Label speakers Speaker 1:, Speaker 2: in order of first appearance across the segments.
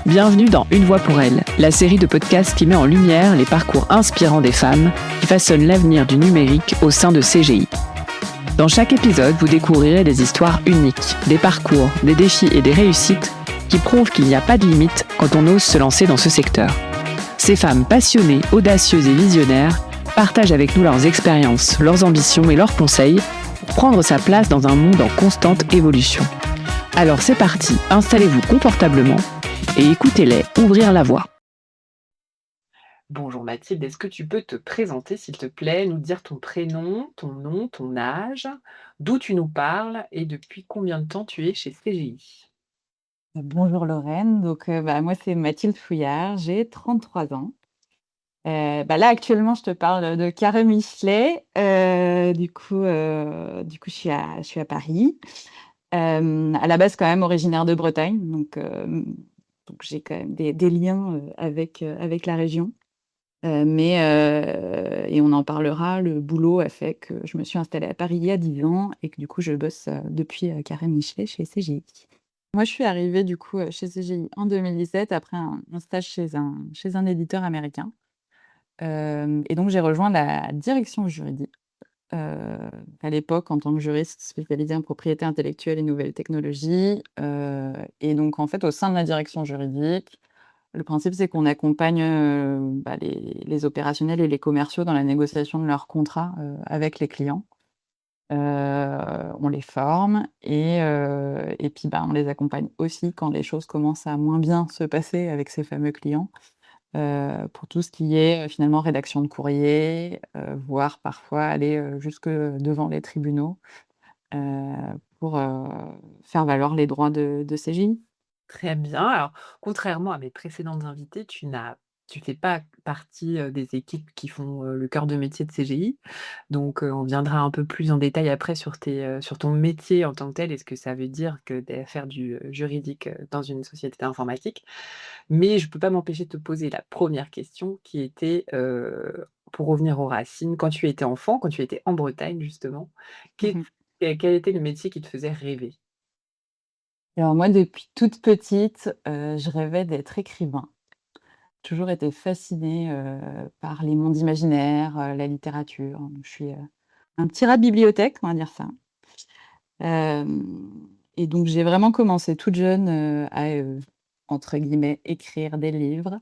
Speaker 1: Bienvenue dans Une voix pour elle, la série de podcasts qui met en lumière les parcours inspirants des femmes qui façonnent l'avenir du numérique au sein de CGI. Dans chaque épisode, vous découvrirez des histoires uniques, des parcours, des défis et des réussites qui prouvent qu'il n'y a pas de limite quand on ose se lancer dans ce secteur. Ces femmes passionnées, audacieuses et visionnaires partagent avec nous leurs expériences, leurs ambitions et leurs conseils pour prendre sa place dans un monde en constante évolution. Alors c'est parti, installez-vous confortablement et écoutez-les ouvrir la voie. Bonjour Mathilde, est-ce que tu peux te présenter s'il te plaît, nous dire ton prénom, ton nom, ton âge, d'où tu nous parles et depuis combien de temps tu es chez CGI?
Speaker 2: Bonjour Lorraine, moi c'est Mathilde Fouillard, j'ai 33 ans. Là actuellement je te parle de Carré-Michelet, je suis à Paris. À la base quand même originaire de Bretagne, donc j'ai quand même des liens, avec la région. Et on en parlera, le boulot a fait que je me suis installée à Paris il y a 10 ans et que du coup je bosse, depuis, Carré-Michelet chez CGI. Moi, je suis arrivée du coup, chez CGI en 2017 après un stage chez un éditeur américain. Et donc j'ai rejoint la direction juridique, heu, à l'époque en tant que juriste spécialisée en propriété intellectuelle et nouvelles technologies. Et donc en fait, au sein de la direction juridique, le principe c'est qu'on accompagne, les opérationnels et les commerciaux dans la négociation de leurs contrats, avec les clients. On les forme et puis, on les accompagne aussi quand les choses commencent à moins bien se passer avec ces fameux clients, pour tout ce qui est, finalement rédaction de courrier, voire parfois aller, jusque devant les tribunaux, heu, pour, faire valoir les droits de CGI.
Speaker 1: Très bien. Alors, contrairement à mes précédentes invitées, tu fais pas partie, des équipes qui font, le cœur de métier de CGI. Donc, on viendra un peu plus en détail après sur ton métier en tant que tel et ce que ça veut dire que de faire du, juridique, dans une société informatique. Mais je peux pas m'empêcher de te poser la première question qui était, pour revenir aux racines, quand tu étais enfant, quand tu étais en Bretagne justement, qu'est quel était le métier qui te faisait rêver?
Speaker 2: Alors moi, depuis toute petite, je rêvais d'être écrivain. Toujours été fascinée, par les mondes imaginaires, la littérature. Je suis, un petit rat de bibliothèque, on va dire ça. Et donc j'ai vraiment commencé toute jeune, à, entre guillemets «écrire des livres».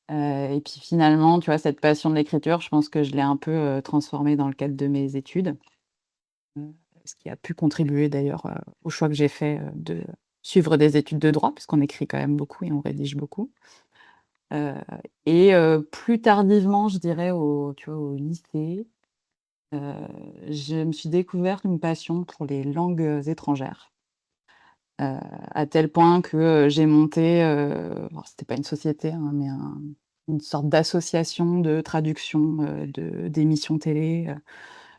Speaker 2: Et puis finalement, tu vois, cette passion de l'écriture, je pense que je l'ai un peu, transformée dans le cadre de mes études, heu, ce qui a pu contribuer d'ailleurs, au choix que j'ai fait, de suivre des études de droit, puisqu'on écrit quand même beaucoup et on rédige beaucoup. Heu Plus tardivement, je dirais au lycée, heu, je me suis découverte une passion pour les langues, étrangères. À tel point que, j'ai monté, alors c'était pas une société, hein, mais une sorte d'association de traduction, d'émissions télé,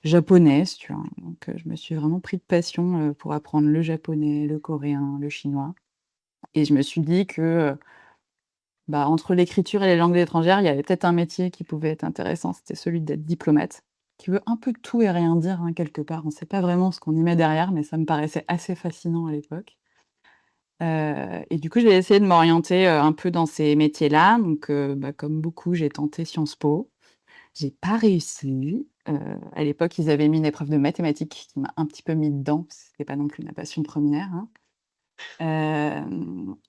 Speaker 2: japonaises, tu vois? Donc, je me suis vraiment pris de passion, pour apprendre le japonais, le coréen, le chinois et je me suis dit que, entre l'écriture et les langues étrangères, il y avait peut-être un métier qui pouvait être intéressant, c'était celui d'être diplomate, qui veut un peu tout et rien dire, hein, quelque part. On sait pas vraiment ce qu'on y met derrière, mais ça me paraissait assez fascinant à l'époque. Et du coup, j'ai essayé de m'orienter, un peu dans ces métiers-là. Comme beaucoup, j'ai tenté Sciences Po. J'ai pas réussi. À l'époque, ils avaient mis une épreuve de mathématiques qui m'a un petit peu mis dedans, parce que c'était pas non plus ma passion première, hein.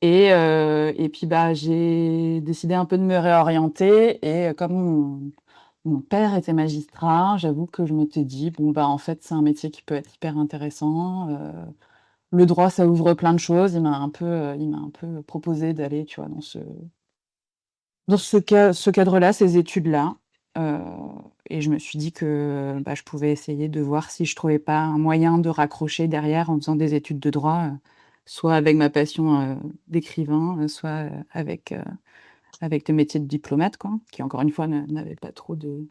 Speaker 2: Et puis, j'ai décidé un peu de me réorienter et comme mon père était magistrat, j'avoue que je m'étais dit: «Bon, en fait, c'est un métier qui peut être hyper intéressant». Le droit, ça ouvre plein de choses. Il m'a un peu proposé d'aller, tu vois, dans ce cadre-là, ces études-là. Heu et je me suis dit que, je pouvais essayer de voir si je trouvais pas un moyen de raccrocher derrière en faisant des études de droit, soit avec ma passion, d'écrivain, soit, avec le métier de diplomate, quoi, qui encore une fois n'avait pas trop de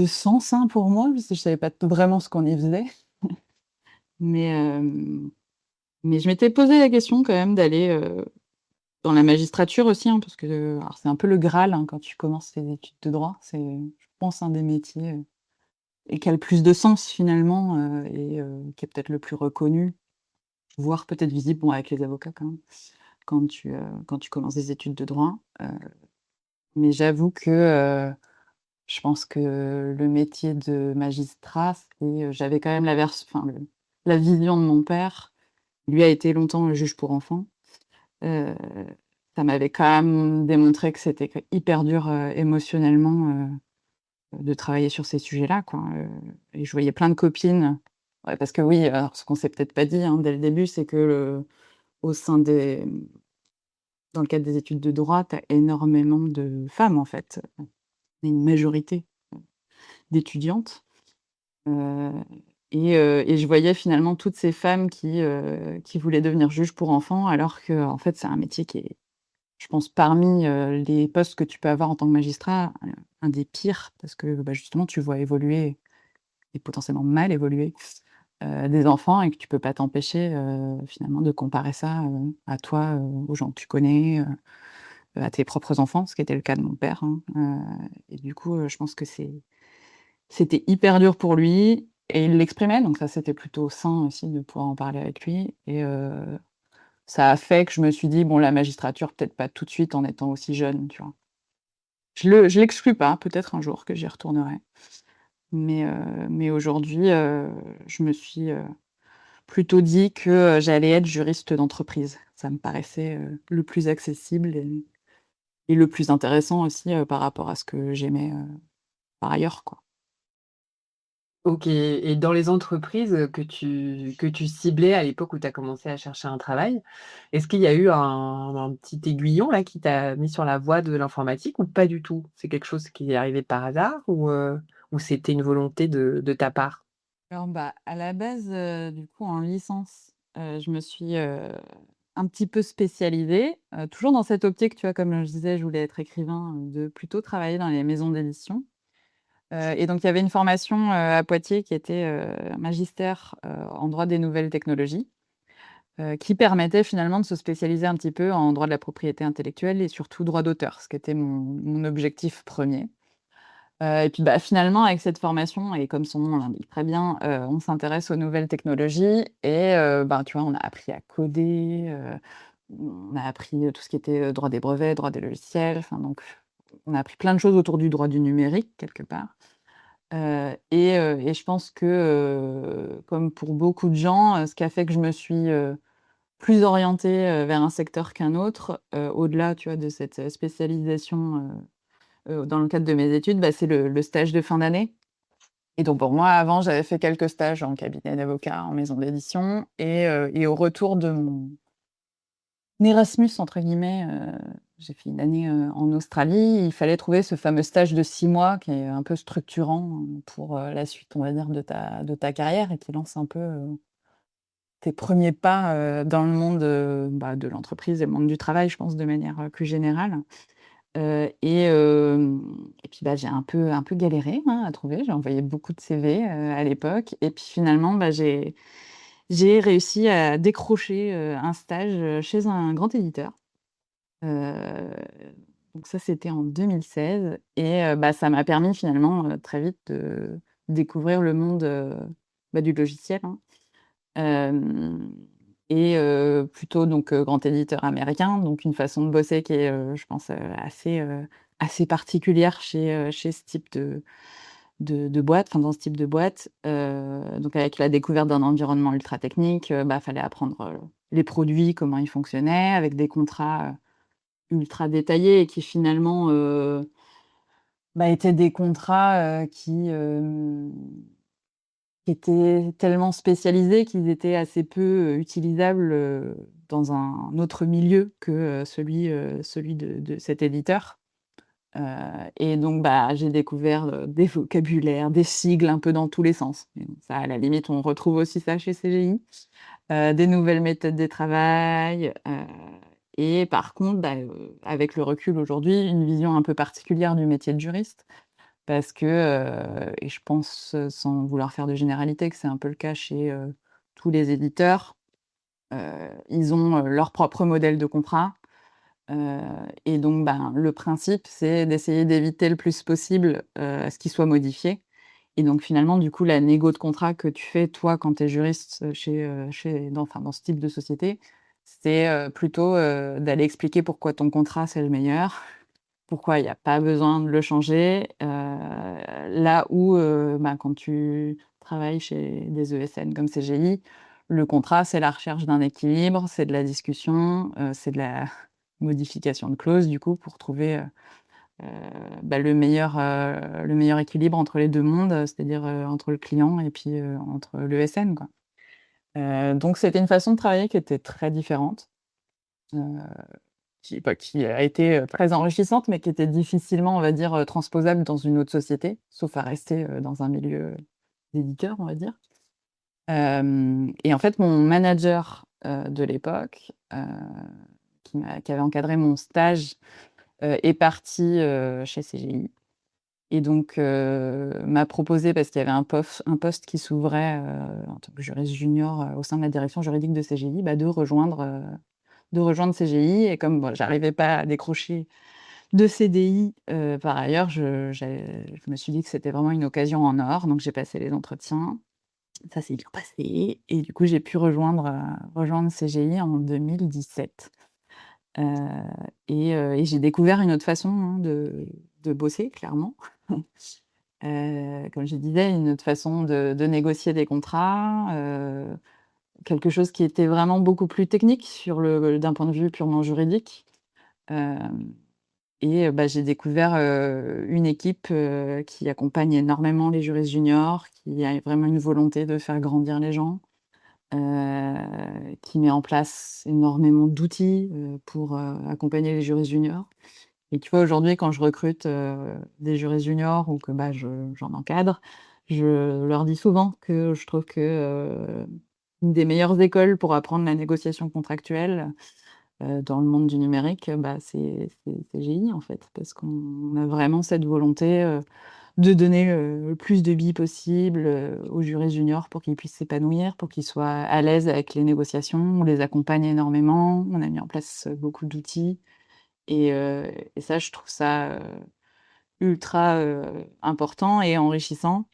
Speaker 2: sens, hein, pour moi, parce que je savais pas vraiment ce qu'on y faisait. Mais, mais je m'étais posé la question quand même d'aller, dans la magistrature aussi, hein, parce que, alors c'est un peu le graal, hein, quand tu commences tes études de droit. C'est, je pense, un des métiers, et qui a le plus de sens finalement, qui est peut-être le plus reconnu, voire peut-être visible, bon avec les avocats quand même, quand tu commences des études de droit. Mais j'avoue que, je pense que le métier de magistrat, j'avais quand même la vision de mon père. Lui a été longtemps juge pour enfants. Heu, Ça m'avait quand même démontré que c'était hyper dur, émotionnellement, de travailler sur ces sujets-là, quoi, et je voyais plein de copines, ouais, parce que oui, alors ce qu'on s'est peut-être pas dit, hein, dès le début, c'est que au sein dans le cadre des études de droit, tu as énormément de femmes, en fait. Une majorité d'étudiantes, heu et je voyais finalement toutes ces femmes qui voulaient devenir juges pour enfants, alors qu'en fait, c'est un métier qui est, je pense, parmi, les postes que tu peux avoir en tant que magistrat, un des pires parce que, bah, justement, tu vois évoluer et potentiellement mal évoluer, des enfants et que tu peux pas t'empêcher, finalement de comparer ça, à toi, aux gens que tu connais, à tes propres enfants, ce qui était le cas de mon père, hein, et du coup, je pense que c'était hyper dur pour lui et il l'exprimait, donc ça, c'était plutôt sain aussi de pouvoir en parler avec lui et ça a fait que je me suis dit: «Bon, la magistrature, peut-être pas tout de suite en étant aussi jeune», tu vois? Je l'exclus pas, peut-être un jour que j'y retournerai, mais aujourd'hui, je me suis, plutôt dit que, j'allais être juriste d'entreprise. Ça me paraissait, le plus accessible et le plus intéressant aussi, par rapport à ce que j'aimais, par ailleurs, quoi.
Speaker 3: OK, et dans les entreprises, que tu ciblais à l'époque où tu as commencé à chercher un travail, est-ce qu'il y a eu un petit aiguillon là qui t'a mis sur la voie de l'informatique ou pas du tout? C'est quelque chose qui est arrivé par hasard ou c'était une volonté de ta part?
Speaker 2: Alors, bah, à la base, du coup, en licence, je me suis, un petit peu spécialisée, toujours dans cette optique, tu vois, comme je disais, je voulais être écrivain, de plutôt travailler dans les maisons d'édition, et donc il y avait une formation, à Poitiers qui était, magistère, en droit des nouvelles technologies, qui permettait finalement de se spécialiser un petit peu en droit de la propriété intellectuelle et surtout droit d'auteur, ce qui était mon objectif premier. Et puis, bah, finalement, avec cette formation et comme son nom l'indique très bien, on s'intéresse aux nouvelles technologies et ben, tu vois, on a appris à coder, on a appris, tout ce qui était, droit des brevets, droit des logiciels, enfin donc on a appris plein de choses autour du droit du numérique quelque part, et je pense que, comme pour beaucoup de gens, ce qui a fait que je me suis, plus orientée, vers un secteur qu'un autre, au-delà, tu vois, de cette, spécialisation, dans le cadre de mes études, bah, c'est le stage de fin d'année et donc bon, moi, avant, j'avais fait quelques stages en cabinet d'avocat, en maison d'édition et au retour de mon «Erasmus» entre guillemets, j'ai fait une année, en Australie. Il fallait trouver ce fameux stage de 6 mois qui est un peu structurant, pour, la suite, on va dire, de ta carrière et qui lance un peu, tes premiers pas, dans le monde, bah, de l'entreprise et le monde du travail, je pense, de manière, plus générale. Et puis, bah, j'ai un peu galéré, hein, à trouver. J'ai envoyé beaucoup de CV, à l'époque et puis finalement, bah, j'ai réussi à décrocher, un stage, chez un grand éditeur. Heu, donc ça, c'était en 2016 et bah, ça m'a permis finalement, très vite de découvrir le monde, bah, du logiciel, hein. Hem et plutôt donc grand éditeur américain, donc une façon de bosser qui est, je pense, assez particulière chez ce type de boîte, enfin dans ce type de boîte. Donc avec la découverte d'un environnement ultra technique, bah, fallait apprendre, les produits, comment ils fonctionnaient, avec des contrats, ultra détaillés et qui finalement, bah, étaient des contrats, qui étaient tellement spécialisés qu'ils étaient assez peu, utilisables, dans un autre milieu que, celui de cet éditeur. Heu et donc bah, j'ai découvert, des vocabulaires, des sigles un peu dans tous les sens. Et donc ça, à la limite, on retrouve aussi ça chez CGI. Des nouvelles méthodes de travail, et par contre, bah, avec le recul aujourd'hui, une vision un peu particulière du métier de juriste. Parce que, et je pense, sans vouloir faire de généralité, que c'est un peu le cas chez, tous les éditeurs, ils ont, leur propre modèle de contrat, heu et donc ben, le principe, c'est d'essayer d'éviter le plus possible, à ce qu'il soit modifié et donc finalement, du coup, la négo de contrat que tu fais, toi, quand tu es juriste, chez dans ce type de société, C'est, plutôt, d'aller expliquer pourquoi ton contrat, c'est le meilleur, pourquoi il y a pas besoin de le changer, là où, quand tu travailles chez des ESN comme CGI, le contrat, c'est la recherche d'un équilibre, c'est de la discussion, c'est de la modification de clauses du coup pour trouver, le meilleur équilibre entre les 2 mondes, c'est-à-dire, entre le client et puis, entre l'ESN, quoi. Donc c'était une façon de travailler qui était très différente, heu, qui a été, très enrichissante, mais qui était difficilement, on va dire, transposable dans une autre société, sauf à rester, dans un milieu d'éditeur, on va dire. Hem Et en fait, mon manager, de l'époque, qui avait encadré mon stage, est parti, chez CGI et donc m'a proposé, parce qu'il y avait un poste qui s'ouvrait, en tant que juriste junior, au sein de la direction juridique de CGI, de rejoindre CGI. Et comme, bon, j'arrivais pas à décrocher de CDI, par ailleurs, je me suis dit que c'était vraiment une occasion en or, donc j'ai passé les entretiens. Ça s'est bien passé et du coup, j'ai pu rejoindre CGI en 2017, heu et j'ai découvert une autre façon, hein, de bosser clairement. Comme je disais, une autre façon de négocier des contrats, quelque chose qui était vraiment beaucoup plus technique d'un point de vue purement juridique. Hem J'ai découvert, une équipe, qui accompagne énormément les juristes juniors, qui a vraiment une volonté de faire grandir les gens, qui met en place énormément d'outils, pour, accompagner les juristes juniors. Et tu vois, aujourd'hui, quand je recrute, des juristes juniors ou que, j'en encadre, je leur dis souvent que je trouve que, une des meilleures écoles pour apprendre la négociation contractuelle, dans le monde du numérique, c'est CGI, en fait. Parce qu'on a vraiment cette volonté, de donner, le plus de billes possible, aux juristes juniors pour qu'ils puissent s'épanouir, pour qu'ils soient à l'aise avec les négociations. On les accompagne énormément, on a mis en place, beaucoup d'outils et ça, je trouve ça, ultra, important et enrichissant.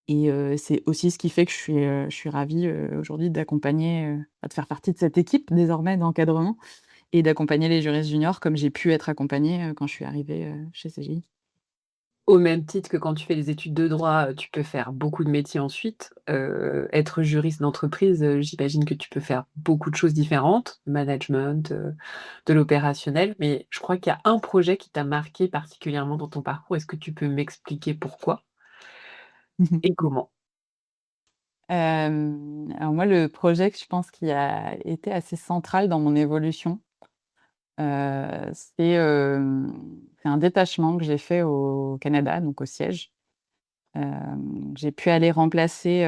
Speaker 2: C'est aussi ce qui fait que je suis ravie, aujourd'hui d'accompagner, de faire partie de cette équipe désormais d'encadrement et d'accompagner les juristes juniors comme j'ai pu être accompagnée, quand je suis arrivée, chez CGI.
Speaker 3: Au même titre que quand tu fais des études de droit, tu peux faire beaucoup de métiers ensuite. Être juriste d'entreprise, j'imagine que tu peux faire beaucoup de choses différentes, management, de l'opérationnel, mais je crois qu'il y a un projet qui t'a marqué particulièrement dans ton parcours. Est-ce que tu peux m'expliquer pourquoi et comment?
Speaker 2: Alors moi, le projet que je pense qui a été assez central dans mon évolution, c'est un détachement que j'ai fait au Canada, donc au siège. J'ai pu aller remplacer,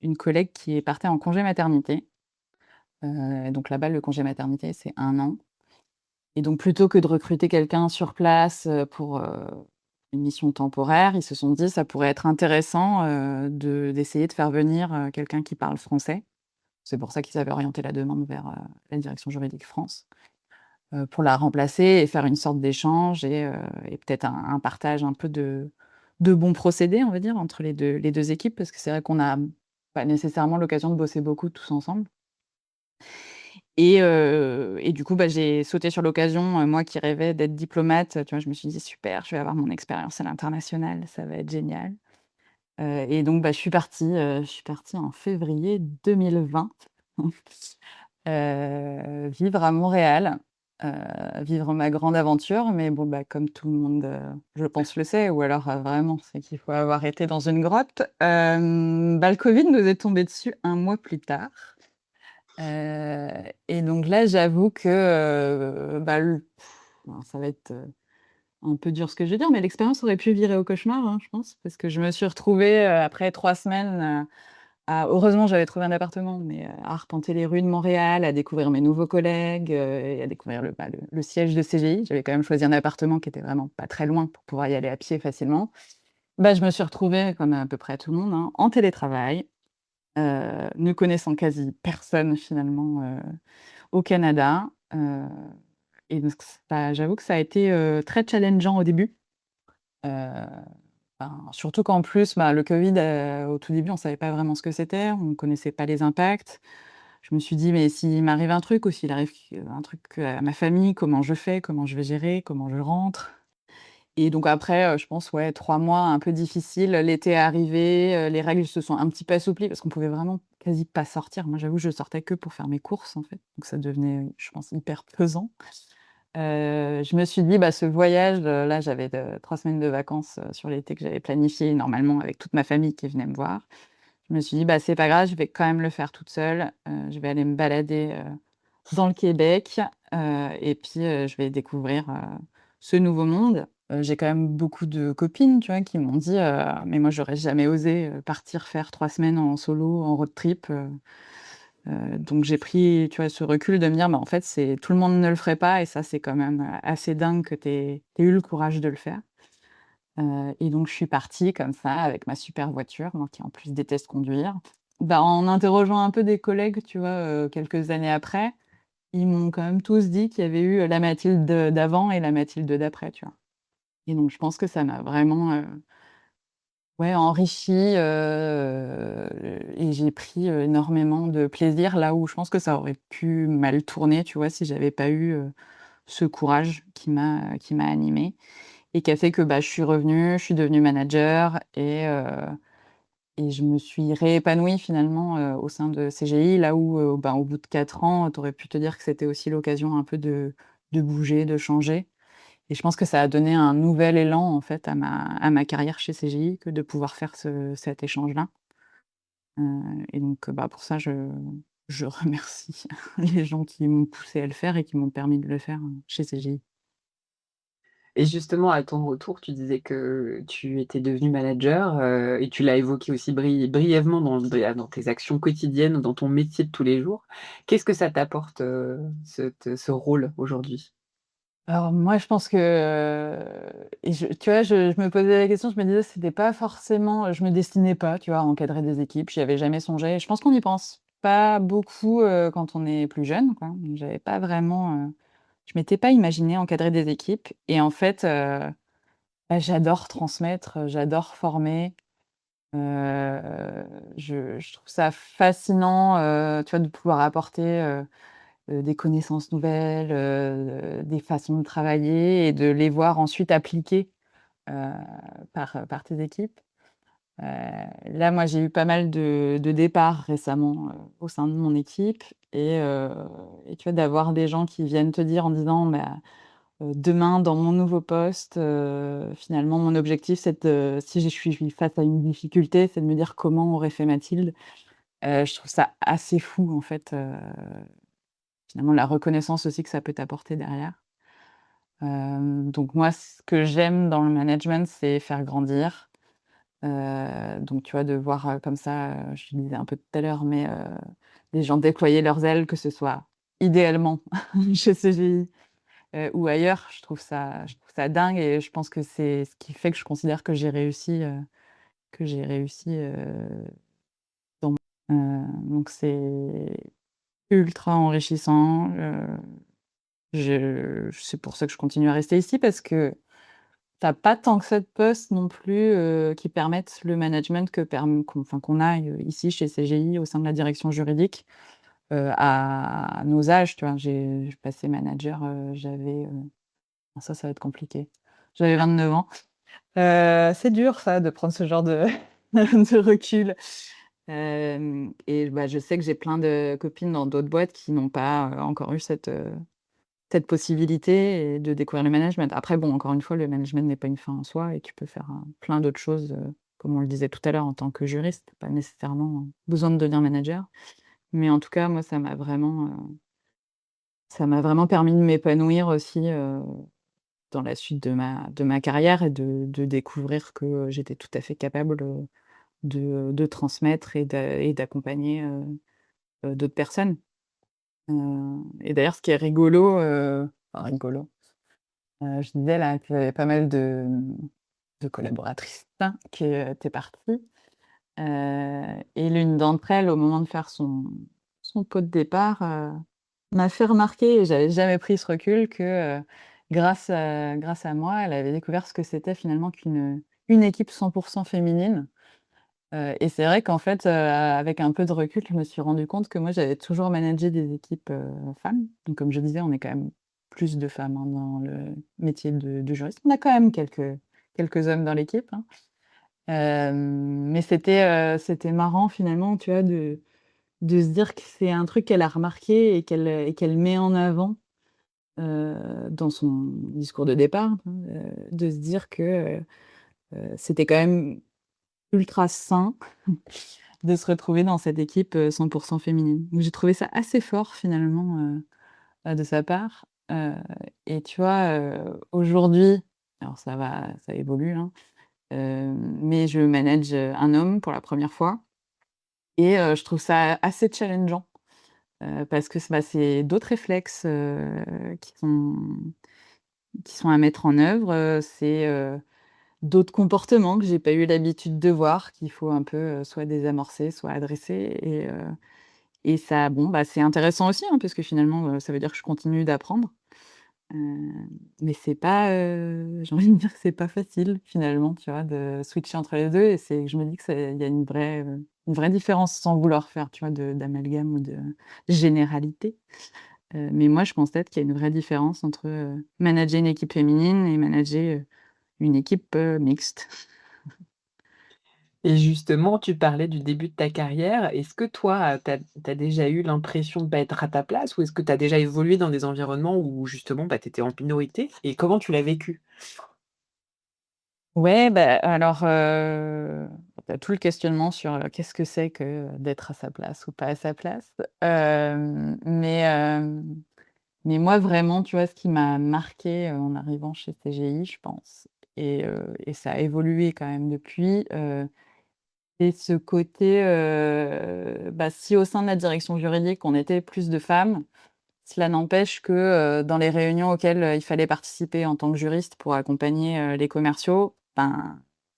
Speaker 2: une collègue qui partait en congé maternité. Donc là-bas, le congé maternité, c'est 1 an et donc plutôt que de recruter quelqu'un sur place, pour, une mission temporaire, ils se sont dit: «Ça pourrait être intéressant, d'essayer de faire venir, quelqu'un qui parle français». C'est pour ça qu'ils avaient orienté la demande vers, la direction juridique France, pour la remplacer et faire une sorte d'échange et peut-être un partage un peu de bons procédés, on va dire, entre les deux équipes. Parce que c'est vrai qu'on n'a pas nécessairement l'occasion de bosser beaucoup tous ensemble et du coup, j'ai sauté sur l'occasion, moi qui rêvais d'être diplomate, tu vois? Je me suis dit: «Super, je vais avoir mon expérience à l'international, ça va être génial». Et donc je suis partie en février 2020, vivre à Montréal, vivre ma grande aventure. Mais bon, comme tout le monde, je pense le sait ou alors, vraiment, c'est qu'il faut avoir été dans une grotte. Le covid nous est tombé dessus 1 mois plus tard, heu et donc là, j'avoue que, alors ça va être, un peu dur ce que je vais dire, mais l'expérience aurait pu virer au cauchemar, hein, je pense. Parce que je me suis retrouvée, après 3 semaines, à heureusement, j'avais trouvé un appartement, mais à arpenter les rues de Montréal, à découvrir mes nouveaux collègues, et à découvrir le siège de CGI. J'avais quand même choisi un appartement qui était vraiment pas très loin pour pouvoir y aller à pied facilement. Je me suis retrouvée, comme à peu près tout le monde, hein, en télétravail, ne connaissant quasi personne finalement, au Canada, et donc j'avoue que ça a été, très challengeant au début. Heu, Surtout qu'en plus, le covid, au tout début, on savait pas vraiment ce que c'était, on ne connaissait pas les impacts. Je me suis dit: «Mais s'il m'arrive un truc ou s'il arrive un truc à ma famille, comment je fais? Comment je vais gérer? Comment je rentre?» Et donc après, je pense, ouais, 3 mois un peu difficiles. L'été est arrivé, les règles se sont un petit peu assouplies parce qu'on pouvait vraiment quasi pas sortir. Moi, j'avoue, je sortais que pour faire mes courses, en fait, donc ça devenait, je pense, hyper pesant. Je me suis dit: «Bah, ce voyage», là, j'avais 3 semaines de vacances, sur l'été que j'avais planifié normalement avec toute ma famille qui venait me voir. Je me suis dit: «Bah, c'est pas grave, je vais quand même le faire toute seule, je vais aller me balader, dans le Québec, et puis, je vais découvrir, ce nouveau monde». J'ai quand même beaucoup de copines, tu vois, qui m'ont dit, mais moi j'aurais jamais osé, partir faire 3 semaines en solo, en road trip, donc j'ai pris, tu vois, ce recul de me dire: «Bah, en fait, c'est tout le monde ne le ferait pas et ça, c'est quand même, assez dingue que tu aies eu le courage de le faire». Et donc je suis partie comme ça avec ma super voiture, moi qui en plus déteste conduire. Bah, en interrogeant un peu des collègues, tu vois, quelques années après, ils m'ont quand même tous dit qu'il y avait eu, la Mathilde d'avant et la Mathilde d'après, tu vois? Et donc je pense que ça m'a vraiment, ouais, enrichie, et j'ai pris, énormément de plaisir là où je pense que ça aurait pu mal tourner, tu vois, si j'avais pas eu, ce courage qui m'a animée et qui a fait que, bah, je suis devenue manager et je me suis réépanouie finalement, au sein de CGI, là où, ben, au bout de 4 ans, tu aurais pu te dire que c'était aussi l'occasion un peu de bouger, de changer et je pense que ça a donné un nouvel élan en fait à ma carrière chez CGI que de pouvoir faire cet échange-là, et donc, bah, pour ça je remercie les gens qui m'ont poussée à le faire et qui m'ont permis de le faire, chez CGI.
Speaker 3: Et justement, à ton retour, tu disais que tu étais devenue manager, et tu l'as évoqué aussi brièvement dans tes actions quotidiennes ou dans ton métier de tous les jours. Qu'est-ce que ça t'apporte, ce rôle aujourd'hui?
Speaker 2: Alors moi, je pense que, et tu vois, je me posais la question, je me disais: «C'était pas forcément, je me destinais pas, tu vois, à encadrer des équipes». J'y avais jamais songé. Je pense qu'on y pense pas beaucoup, quand on est plus jeune, quoi. Donc j'avais pas vraiment, je m'étais pas imaginée encadrer des équipes et en fait, bah, j'adore transmettre, j'adore former. Je trouve ça fascinant, tu vois, de pouvoir apporter, des connaissances nouvelles, des façons de travailler et de les voir ensuite appliquées, heu, par tes équipes. Heu, Là, moi, j'ai eu pas mal de départs récemment, au sein de mon équipe et tu vois, d'avoir des gens qui viennent te dire en disant: «Bah, demain dans mon nouveau poste, finalement mon objectif c'est de si je suis face à une difficulté, c'est de me dire comment aurait fait Mathilde». Je trouve ça assez fou en fait, finalement la reconnaissance aussi que ça peut t'apporter derrière. Donc moi ce que j'aime dans le management, c'est faire grandir. Donc tu vois, de voir, comme ça, je te disais un peu tout à l'heure, mais les gens déployer leurs ailes, que ce soit idéalement chez CGI, ou ailleurs, je trouve ça dingue et je pense que c'est ce qui fait que je considère que j'ai réussi, donc c'est ultra enrichissant, c'est pour ça que je continue à rester ici parce que tu as pas tant que ça de postes non plus, qui permettent le management qu'on a, ici chez CGI au sein de la direction juridique, à nos âges, tu vois? J'ai passé manager, ça va être compliqué. J'avais 29 ans. C'est dur ça de prendre ce genre de de recul. Et bah, je sais que j'ai plein de copines dans d'autres boîtes qui n'ont pas, encore eu cette possibilité et de découvrir le management. Après bon, encore une fois, le management n'est pas une fin en soi et tu peux faire, plein d'autres choses, comme on le disait tout à l'heure en tant que juriste, pas nécessairement, besoin de devenir manager. Mais en tout cas, moi, ça m'a vraiment permis de m'épanouir aussi, dans la suite de ma carrière et de découvrir que, j'étais tout à fait capable, de transmettre et d'accompagner, d'autres personnes. Et d'ailleurs ce qui est rigolo, enfin rigolo, je disais là qu'il y avait pas mal de collaboratrices qui étaient parties, et l'une d'entre elles, au moment de faire son pot de départ, m'a fait remarquer et j'avais jamais pris ce recul que, grâce à moi, elle avait découvert ce que c'était finalement qu'une équipe 100 féminine. Et c'est vrai qu'en fait, avec un peu de recul, je me suis rendu compte que moi, j'avais toujours managé des équipes, femmes. Donc comme je disais, on est quand même plus de femmes, hein, dans le métier de juriste. On a quand même quelques hommes dans l'équipe, hein. Mais c'était marrant finalement, tu vois, de se dire que c'est un truc qu'elle a remarqué et qu'elle met en avant, dans son discours de départ, hein, de se dire que, c'était quand même ultra sain de se retrouver dans cette équipe, 100 féminine. Donc j'ai trouvé ça assez fort finalement, de sa part, et tu vois, aujourd'hui, alors ça évolue, hein, mais je manage, un homme pour la première fois et je trouve ça assez challengeant, parce que c'est d'autres réflexes, qui sont à mettre en œuvre, c'est, d'autres comportements que j'ai pas eu l'habitude de voir, qu'il faut un peu, soit désamorcer, soit adresser et ça bon, c'est intéressant aussi, hein, parce que finalement, ça veut dire que je continue d'apprendre, heu, mais c'est pas, j'ai envie de dire que c'est pas facile finalement, tu vois, de switcher entre les 2 et c'est je me dis que c'est il y a une vraie différence sans vouloir faire, tu vois, d'amalgame ou de généralité, mais moi je constate qu'il y a une vraie différence entre, manager une équipe féminine et manager, une équipe, mixte.
Speaker 3: Et justement, tu parlais du début de ta carrière. Est-ce que toi, tu as déjà eu l'impression de pas être à ta place ou est-ce que tu as déjà évolué dans des environnements où justement, tu étais en minorité et comment tu l'as vécu?
Speaker 2: Ouais, alors, tu as tout le questionnement sur, qu'est-ce que c'est que, d'être à sa place ou pas à sa place? Mais moi vraiment, tu vois, ce qui m'a marqué en arrivant chez CGI, je pense et ça a évolué quand même depuis, c'est ce côté, si au sein de la direction juridique, on était plus de femmes, cela n'empêche que, dans les réunions auxquelles, il fallait participer en tant que juriste pour accompagner, les commerciaux, en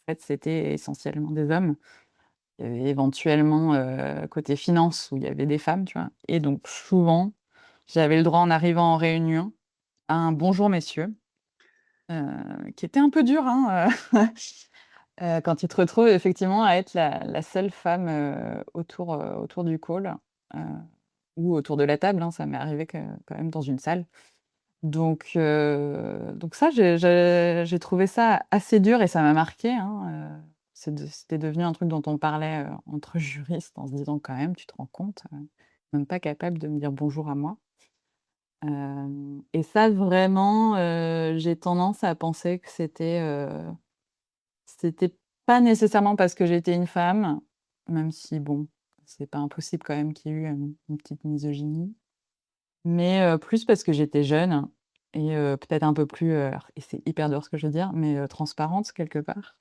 Speaker 2: fait, c'était essentiellement des hommes. Il y avait éventuellement, côté finance où il y avait des femmes, tu vois? Et donc souvent, j'avais le droit en arrivant en réunion à un «Bonjour messieurs», qui était un peu dur, hein, quand tu te retrouves effectivement à être la seule femme, autour du call, heu, ou autour de la table, hein, ça m'est arrivé quand même dans une salle. Donc ça, j'ai trouvé ça assez dur et ça m'a marqué, hein, c'était devenu un truc dont on parlait, entre juristes en se disant: «Quand même, tu te rends compte, même pas capable de me dire bonjour à moi». Hem Et ça vraiment, j'ai tendance à penser que c'était pas nécessairement parce que j'étais une femme, même si bon, c'est pas impossible quand même qu'il y ait eu, une petite misogynie. Mais, plus parce que j'étais jeune et peut-être un peu plus, et c'est hyper dur ce que je veux dire, mais, transparente quelque part.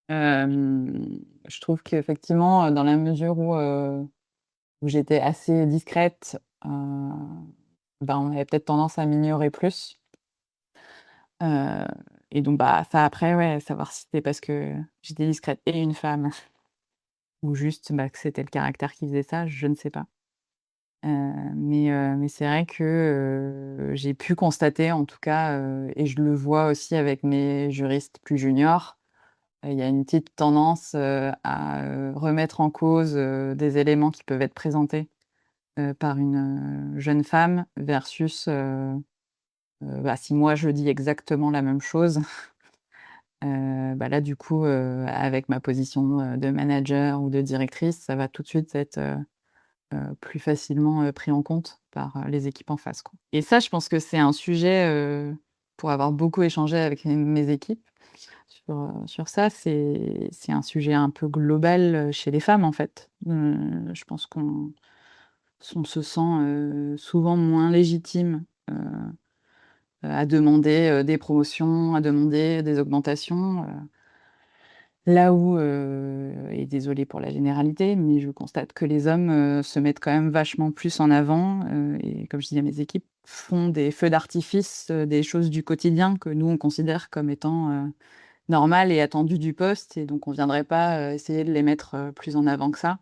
Speaker 2: Je trouve qu'effectivement, dans la mesure où j'étais assez discrète, on avait peut-être tendance à m'ignorer plus. Heu et donc ça après ouais, savoir si c'était parce que j'étais discrète et une femme ou juste, que c'était le caractère qui faisait ça, je ne sais pas. Mais c'est vrai que, j'ai pu constater en tout cas, et je le vois aussi avec mes juristes plus juniors, il y a une petite tendance, à, remettre en cause, des éléments qui peuvent être présentés, par une, jeune femme versus, si moi je dis exactement la même chose, là du coup, avec ma position, de manager ou de directrice, ça va tout de suite être, plus facilement, pris en compte par, les équipes en face, quoi. Et ça, je pense que c'est un sujet, pour avoir beaucoup échangé avec mes équipes sur ça, c'est un sujet un peu global, chez les femmes, en fait. Je pense qu'on se sent, souvent moins légitime, à demander, des promotions, à demander des augmentations, là où, et désolée pour la généralité, mais je constate que les hommes, se mettent quand même vachement plus en avant, et comme je dis à mes équipes, font des feux d'artifice, des choses du quotidien que nous on considère comme étant, normales et attendues du poste et donc on viendrait pas, essayer de les mettre, plus en avant que ça.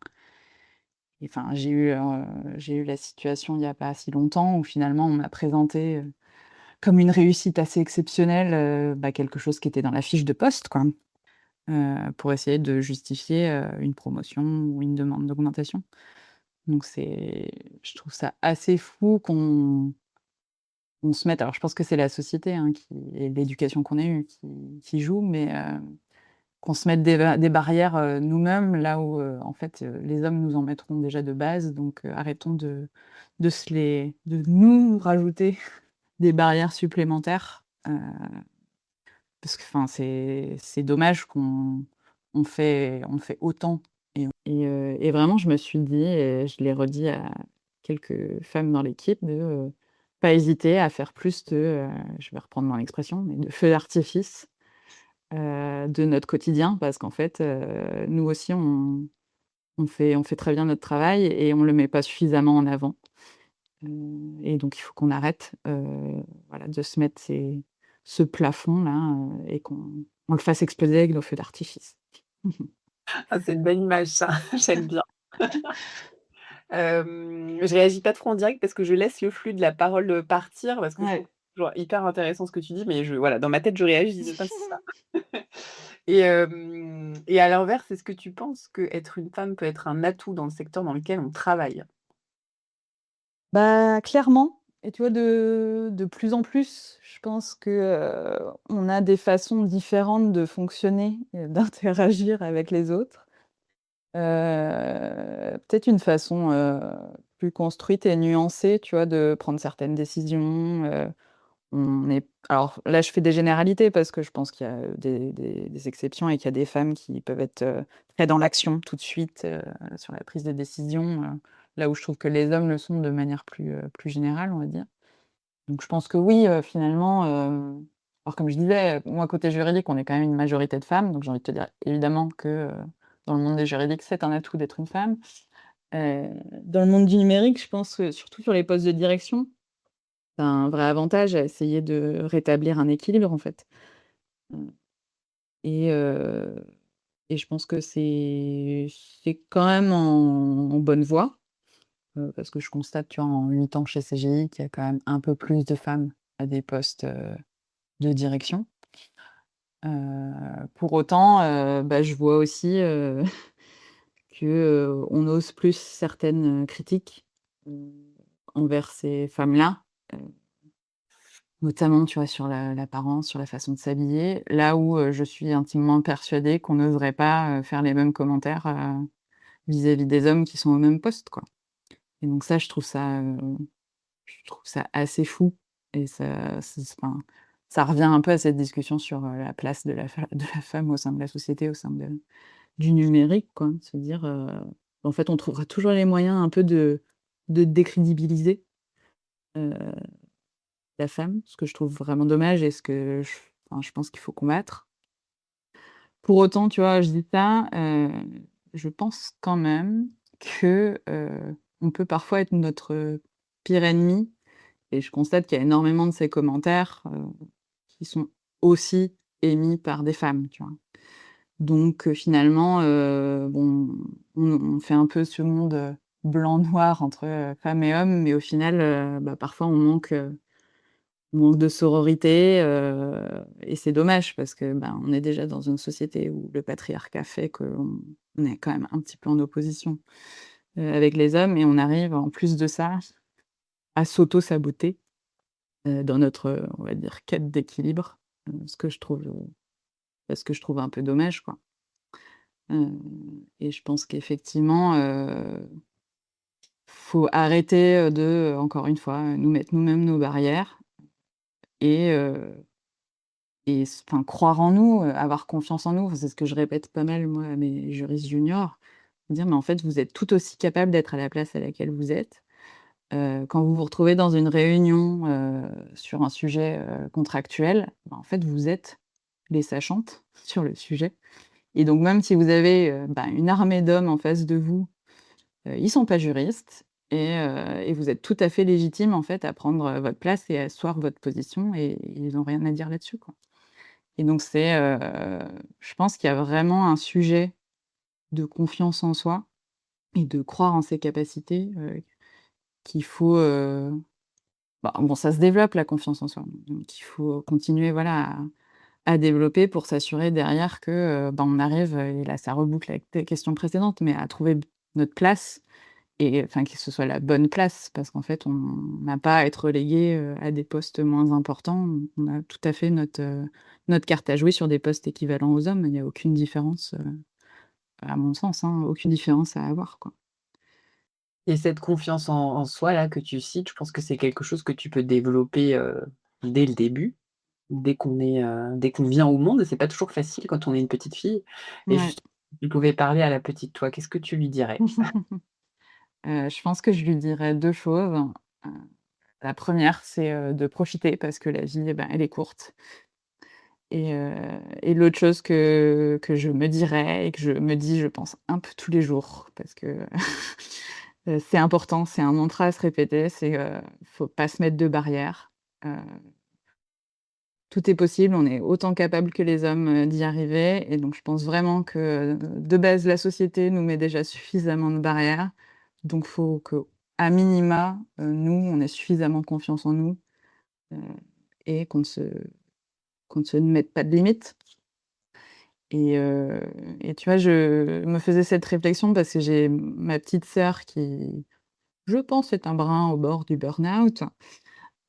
Speaker 2: Et enfin, j'ai eu la situation il y a pas si longtemps où finalement on m'a présenté, comme une réussite assez exceptionnelle, quelque chose qui était dans la fiche de poste, quoi. pour essayer de justifier, une promotion ou une demande d'augmentation. Donc je trouve ça assez fou qu'on se mette, alors je pense que c'est la société, hein, qui et l'éducation qu'on a eue qui joue, mais qu'on se mette des barrières, nous-mêmes, là où, en fait, les hommes nous en mettront déjà de base. Donc arrêtons de nous rajouter des barrières supplémentaires, parce que, enfin, c'est dommage qu'on fait autant. Et vraiment, je me suis dit, et je l'ai redit à quelques femmes dans l'équipe, de, pas hésiter à faire plus de, je vais reprendre mon expression, mais de feux d'artifice, de notre quotidien. Parce qu'en fait, nous aussi, on fait très bien notre travail et on le met pas suffisamment en avant. Et donc il faut qu'on arrête, voilà, de se mettre ce plafond-là, et qu'on le fasse exploser avec nos feux d'artifice.
Speaker 3: Ah, c'est une belle image ça, j'aime bien. Je réagis pas trop en direct parce que je laisse le flux de la parole, partir parce que je trouve
Speaker 2: Ouais.
Speaker 3: toujours hyper intéressant ce que tu dis, mais voilà, dans ma tête, je réagis, je dis: «Ah, c'est ça». Et à l'inverse, est-ce que tu penses qu'être une femme peut être un atout dans le secteur dans lequel on travaille?
Speaker 2: Bah, clairement, et tu vois, de plus en plus, je pense que, on a des façons différentes de fonctionner et d'interagir avec les autres. Peut-être une façon, plus construite et nuancée, tu vois, de prendre certaines décisions. On est Alors là, je fais des généralités parce que je pense qu'il y a, des exceptions et qu'il y a des femmes qui peuvent être, très dans l'action tout de suite, sur la prise de décision, là où je trouve que les hommes le sont de manière plus générale, on va dire. Donc je pense que oui, finalement, alors comme je disais, moi côté juridique, on est quand même une majorité de femmes, donc j'ai envie de te dire évidemment que, dans le monde des juridiques, c'est un atout d'être une femme. Heu, Dans le monde du numérique, je pense que surtout sur les postes de direction, tu un vrai avantage à essayer de rétablir un équilibre, en fait. Mmh et heu et je pense que c'est quand même en bonne voie, parce que je constate, tu vois, en 8 ans chez CGI, qu'il y a quand même un peu plus de femmes à des postes, de direction. Pour autant, bah, je vois aussi, que, on ose plus certaines, critiques, mmh, envers ces femmes-là. Heu Notamment, tu vois, sur l'apparence, sur la façon de s'habiller, là où, je suis intimement persuadée qu'on n'oserait pas, faire les mêmes commentaires, vis-à-vis des hommes qui sont au même poste, quoi. Et donc ça, je trouve ça assez fou, et enfin, ça revient un peu à cette discussion sur, la place de la femme au sein de la société, au sein du numérique, quoi. Se dire, en fait, on trouvera toujours les moyens un peu de décrédibiliser, heu la femme, ce que je trouve vraiment dommage et ce que je pense qu'il faut combattre. Pour autant, tu vois, je dis ça, je pense quand même que, on peut parfois être notre pire ennemi, et je constate qu'il y a énormément de ces commentaires, qui sont aussi émis par des femmes, tu vois? Donc finalement, bon, on fait un peu ce monde, blanc-noir entre, femmes et hommes, mais au final, bah, parfois on manque de sororité, et c'est dommage parce que, ben, on est déjà dans une société où le patriarcat fait qu'on est quand même un petit peu en opposition, avec les hommes, et on arrive en plus de ça à s'auto-saboter, dans notre, on va dire, quête d'équilibre, ce que je trouve un peu dommage, quoi. Et je pense qu'effectivement, faut arrêter, encore une fois, nous mettre nous-mêmes nos barrières, et enfin, croire en nous, avoir confiance en nous. Enfin, c'est ce que je répète pas mal, moi, à mes juristes juniors. Dire: «Mais en fait, vous êtes tout aussi capable d'être à la place à laquelle vous êtes». Quand vous vous retrouvez dans une réunion, sur un sujet, contractuel, bah, en fait, vous êtes les sachantes sur le sujet, et donc même si vous avez, bah, une armée d'hommes en face de vous, ils sont pas juristes, et vous êtes tout à fait légitime, en fait, à prendre, votre place et à asseoir votre position, et ils ont rien à dire là-dessus, quoi. Et donc je pense qu'il y a vraiment un sujet de confiance en soi et de croire en ses capacités, qu'il faut, bah, bon, ça se développe, la confiance en soi, donc il faut continuer, voilà, à développer pour s'assurer derrière que, on arrive, et là ça reboucle avec tes questions précédentes, mais à trouver notre place et enfin que ce soit la bonne place. Parce qu'en fait, on n'a pas à être relégué, à des postes moins importants. On a tout à fait notre carte à jouer sur des postes équivalents aux hommes. Il y a aucune différence, à mon sens, hein, aucune différence à avoir, quoi.
Speaker 3: Et cette confiance en soi là que tu cites, je pense que c'est quelque chose que tu peux développer, dès le début, dès qu'on vient au monde et c'est pas toujours facile quand on est une petite fille et
Speaker 2: Ouais.
Speaker 3: justement, si tu pouvais parler à la petite toi, qu'est-ce que tu lui dirais?
Speaker 2: Je pense que je lui dirais 2 choses. Heu, la première, c'est, de profiter parce que la vie, elle est courte et l'autre chose que je me dirais et que je me dis, je pense, un peu tous les jours parce que, c'est important, c'est un mantra à se répéter, c'est, faut pas se mettre de barrières. Heu, tout est possible, on est autant capables que les hommes, d'y arriver et donc je pense vraiment que, de base, la société nous met déjà suffisamment de barrières. Donc faut qu'à minima, nous, on ait suffisamment confiance en nous, heu et qu'on ne se mette pas de limites et heu et tu vois, je me faisais cette réflexion parce que j'ai ma petite sœur qui, je pense, est un brin au bord du burn-out,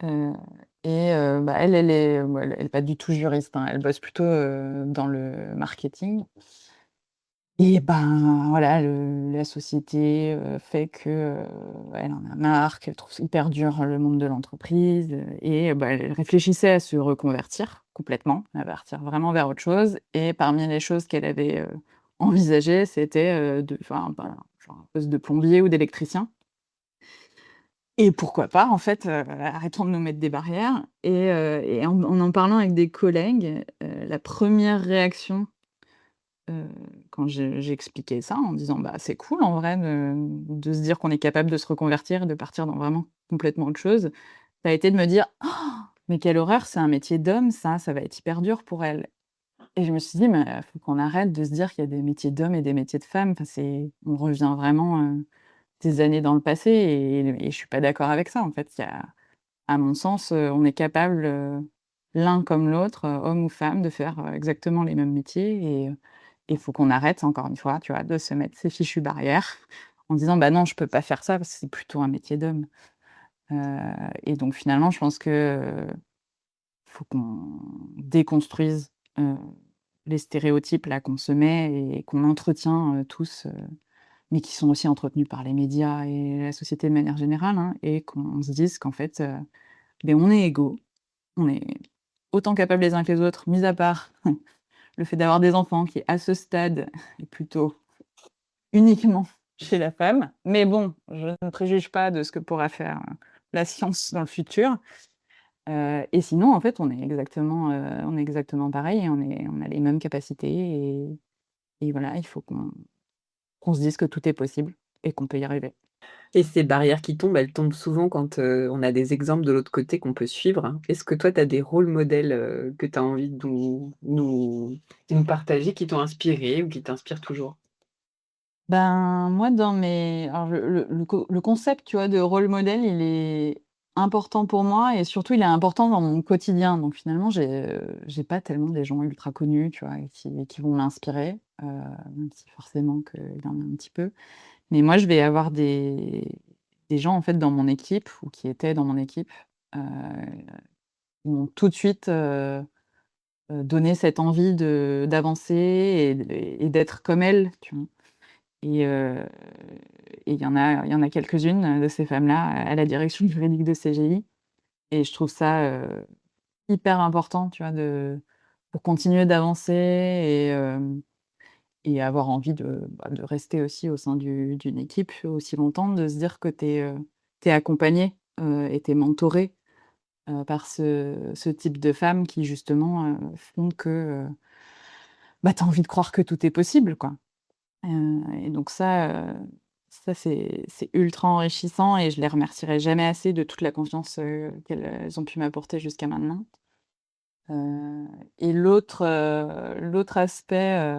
Speaker 2: heu elle est pas du tout juriste, hein, elle bosse plutôt, dans le marketing et voilà, la société, fait que, elle en a marre, qu'elle trouve hyper dur le monde de l'entreprise, elle réfléchissait à se reconvertir complètement, à partir vraiment vers autre chose et parmi les choses qu'elle avait, envisagées, c'était, de enfin, genre un poste de plombier ou d'électricien et pourquoi pas en fait, arrêtons de nous mettre des barrières et en parlant avec des collègues, la première réaction Heu, quand j'ai expliqué ça en disant: «Bah, c'est cool en vrai de se dire qu'on est capable de se reconvertir et de partir dans vraiment complètement autre chose», ça a été de me dire: «Oh, mais quelle horreur, c'est un métier d'homme ça va être hyper dur pour elle» et je me suis dit: «Mais faut qu'on arrête de se dire qu'il y a des métiers d'hommes et des métiers de femmes». Enfin, on revient vraiment, des années dans le passé et je suis pas d'accord avec ça en fait. À mon sens, on est capable, l'un comme l'autre, homme ou femme, de faire, exactement les mêmes métiers et il faut qu'on arrête encore une fois, tu vois, de se mettre ces fichues barrières en disant: «Bah non, je peux pas faire ça parce que c'est plutôt un métier d'homme». Heu et donc finalement, je pense que, faut qu'on déconstruise, les stéréotypes là qu'on se met et qu'on entretient, tous, mais qui sont aussi entretenus par les médias et la société de manière générale, hein, et qu'on se dise qu'en fait, on est égaux, on est autant capables les uns que les autres, mis à part le fait d'avoir des enfants qui, à ce stade, est plutôt uniquement chez la femme. Mais bon, je ne préjuge pas de ce que pourra faire, la science dans le futur. Et sinon, en fait, on est exactement pareil et on a les mêmes capacités et voilà, il faut qu'on se dise que tout est possible et qu'on peut y arriver.
Speaker 3: Et ces barrières qui tombent, elles tombent souvent quand, on a des exemples de l'autre côté qu'on peut suivre, hein. Est-ce que toi, tu as des rôles modèles, que tu as envie de nous partager, qui t'ont inspiré ou qui t'inspirent toujours?
Speaker 2: Ben, moi, dans mes alors le concept, tu vois, de rôle modèle, il est important pour moi et surtout, il est important dans mon quotidien. Donc finalement, j'ai pas tellement des gens ultra connus, tu vois, qui vont m'inspirer, même si forcément qu'il y en a un petit peu. Mais moi, je vais avoir des gens, en fait, dans mon équipe ou qui étaient dans mon équipe, heu, qui m'ont tout de suite, donné cette envie d'avancer et d'être comme elles, tu vois? Et heu et il y en a quelques-unes de ces femmes-là à la direction juridique de CGI et je trouve ça, hyper important, tu vois, pour continuer d'avancer et avoir envie de rester aussi au sein d'une équipe aussi longtemps, de se dire que tu es accompagné, et tu es mentoré, par ce type de femmes qui justement, font que, tu as envie de croire que tout est possible, quoi. Et donc ça c'est ultra enrichissant et je les remercierai jamais assez de toute la confiance, qu'elles ont pu m'apporter jusqu'à maintenant. Heu et l'autre aspect,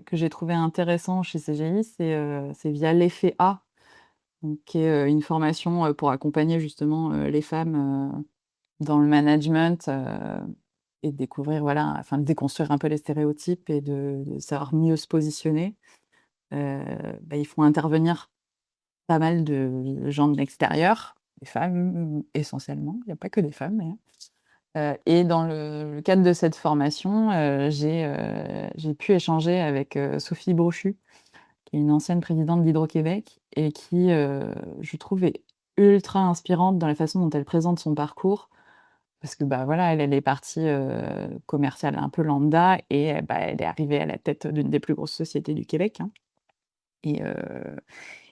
Speaker 2: que j'ai trouvé intéressant chez CGI, c'est via l'effet A, donc qui est, une formation, pour accompagner justement, les femmes, dans le management, et de découvrir, voilà, enfin, de déconstruire un peu les stéréotypes et de savoir mieux se positionner, ils font intervenir pas mal de gens de l'extérieur, des femmes essentiellement, il y a pas que des femmes d'ailleurs. Et dans le cadre de cette formation, j'ai pu échanger avec, Sophie Brochu, qui est une ancienne présidente d'Hydro-Québec et qui, je trouve est ultra inspirante dans la façon dont elle présente son parcours. Parce que, voilà, elle est partie, commerciale un peu lambda et elle est arrivée à la tête d'une des plus grosses sociétés du Québec, hein. Et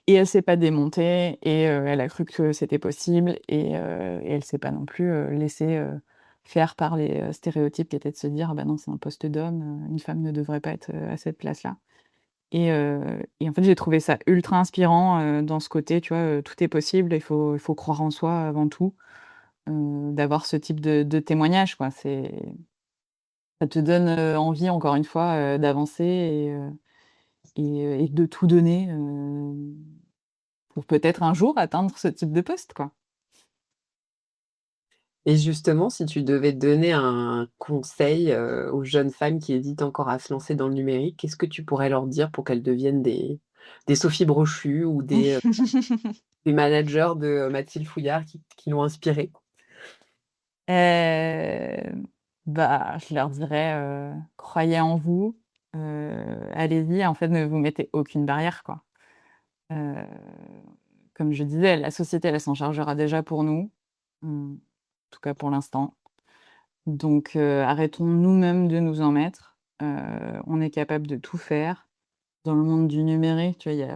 Speaker 2: et elle s'est pas démontée et elle a cru que c'était possible et elle s'est pas non plus, laissée, faire par les, stéréotypes qui étaient de se dire: «Ah bah non, c'est un poste d'homme, une femme ne devrait pas être, à cette place-là». Et en fait, j'ai trouvé ça ultra inspirant, dans ce côté, tu vois, tout est possible, il faut croire en soi avant tout, d'avoir ce type de témoignage, quoi. Ça te donne, envie encore une fois, d'avancer et de tout donner, pour peut-être un jour atteindre ce type de poste, quoi.
Speaker 3: Et justement, si tu devais donner un conseil, aux jeunes femmes qui hésitent encore à se lancer dans le numérique, qu'est-ce que tu pourrais leur dire pour qu'elles deviennent des Sophie Brochu ou des managers de Mathilde Fouillard qui l'ont inspirée?
Speaker 2: Hem, je leur dirais, «Croyez en vous, allez-y, en fait, ne vous mettez aucune barrière, quoi». Heu, Comme je disais, la société, elle s'en chargera déjà pour nous, en tout cas pour l'instant. Donc arrêtons nous-mêmes de nous en mettre. On est capable de tout faire. Dans le monde du numérique, tu vois, il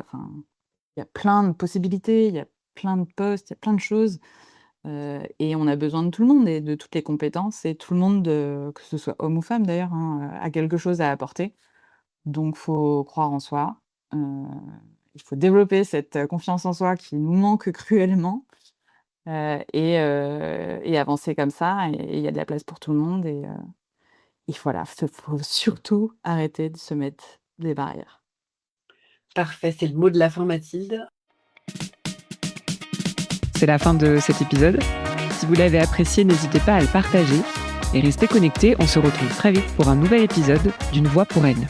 Speaker 2: y a plein de possibilités, il y a plein de postes, il y a plein de choses, et on a besoin de tout le monde et de toutes les compétences et tout le monde, que ce soit homme ou femme d'ailleurs, hein, a quelque chose à apporter. Donc faut croire en soi, heu, il faut développer cette, confiance en soi qui nous manque cruellement, et avancer comme ça et il y a de la place pour tout le monde et voilà, faut surtout arrêter de se mettre des barrières.
Speaker 3: Parfait, c'est le mot de la fin, Mathilde.
Speaker 1: C'est la fin de cet épisode. Si vous l'avez apprécié, n'hésitez pas à le partager et restez connectés, on se retrouve très vite pour un nouvel épisode d'Une voix pour elle.